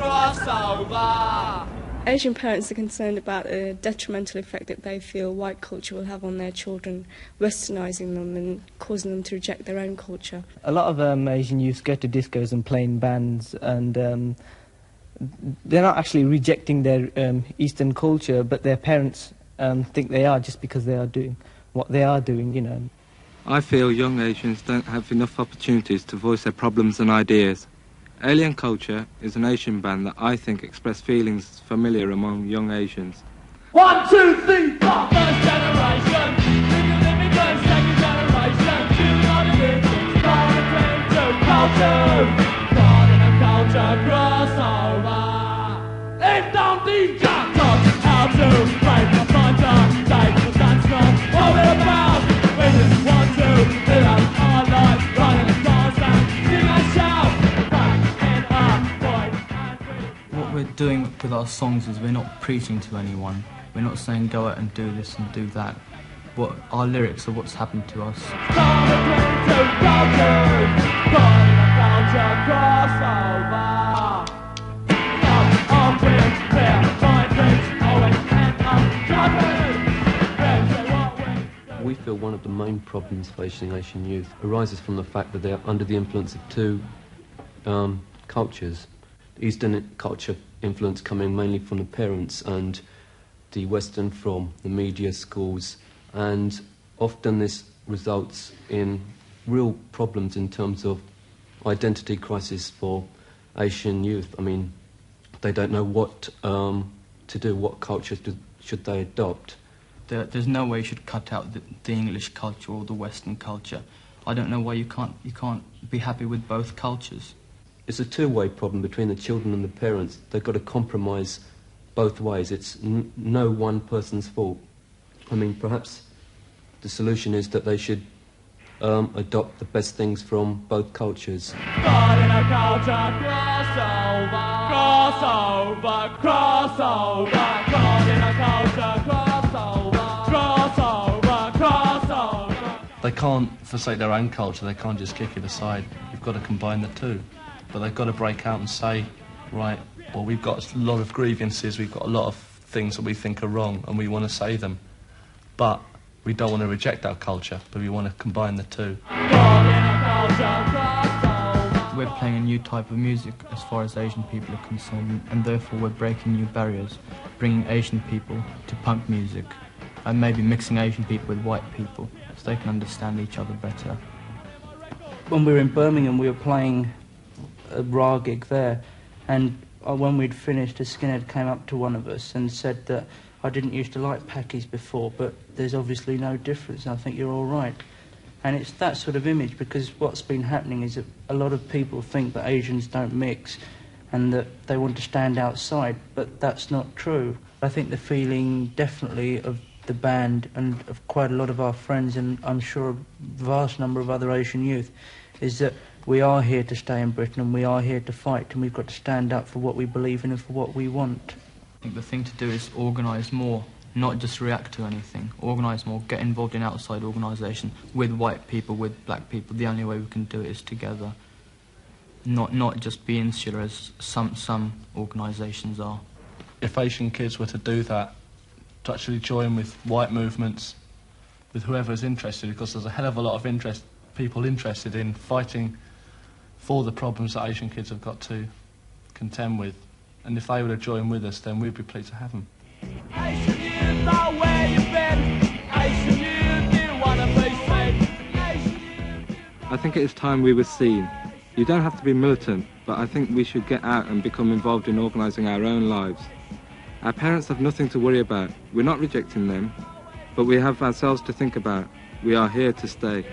crossover. Asian parents are concerned about the detrimental effect that they feel white culture will have on their children, westernising them and causing them to reject their own culture. A lot of Asian youths go to discos and play in bands, and they're not actually rejecting their Eastern culture, but their parents think they are, just because they are doing what they are doing, you know. I feel young Asians don't have enough opportunities to voice their problems and ideas. Alien Culture is an Asian band that I think express feelings familiar among young Asians. 1, 2, 3, 4. First generation, living good, second generation. God in a culture crossover. If don't DJ talk how to break the frontier, take the dance from what we're about. We just want to live out our lives, running across and sing and shout. What we're doing with our songs is we're not preaching to anyone. We're not saying go out and do this and do that. What our lyrics are what's happened to us. We feel one of the main problems facing Asian youth arises from the fact that they are under the influence of two cultures. Eastern culture influence coming mainly from the parents, and the Western from the media, schools, and often this results in real problems in terms of identity crisis for Asian youth. I mean, they don't know what to do, what culture should they adopt. There's no way you should cut out the English culture or the Western culture. I don't know why you can't be happy with both cultures. It's a two-way problem between the children and the parents. They've got to compromise both ways. It's no one person's fault. I mean, perhaps the solution is that they should adopt the best things from both cultures. God in a culture crossover, crossover, crossover. God in a culture crossover, crossover, crossover. They can't forsake their own culture. They can't just kick it aside. You've got to combine the two. But they've got to break out and say, right, well, we've got a lot of grievances, we've got a lot of things that we think are wrong, and we want to say them. But we don't want to reject our culture, but we want to combine the two. We're playing a new type of music as far as Asian people are concerned, and therefore we're breaking new barriers, bringing Asian people to punk music, and maybe mixing Asian people with white people, so they can understand each other better. When we were in Birmingham, we were playing a raw gig there, and when we'd finished, a skinhead came up to one of us and said that I didn't used to like Packies before, but there's obviously no difference, and I think you're all right. And it's that sort of image, because what's been happening is that a lot of people think that Asians don't mix and that they want to stand outside, but that's not true. I think the feeling definitely of the band and of quite a lot of our friends, and I'm sure a vast number of other Asian youth, is that we are here to stay in Britain and we are here to fight, and we've got to stand up for what we believe in and for what we want. I think the thing to do is organise more, not just react to anything. Organise more, get involved in outside organisation with white people, with black people. The only way we can do it is together, not just be insular as some organisations are. If Asian kids were to do that, to actually join with white movements, with whoever's interested, because there's a hell of a lot of people interested in fighting for the problems that Asian kids have got to contend with. And if they were to join with us, then we'd be pleased to have them. Asian youth are where you've been. Asian youth, you wanna be free. I think it is time we were seen. You don't have to be militant, but I think we should get out and become involved in organising our own lives. Our parents have nothing to worry about. We're not rejecting them, but we have ourselves to think about. We are here to stay.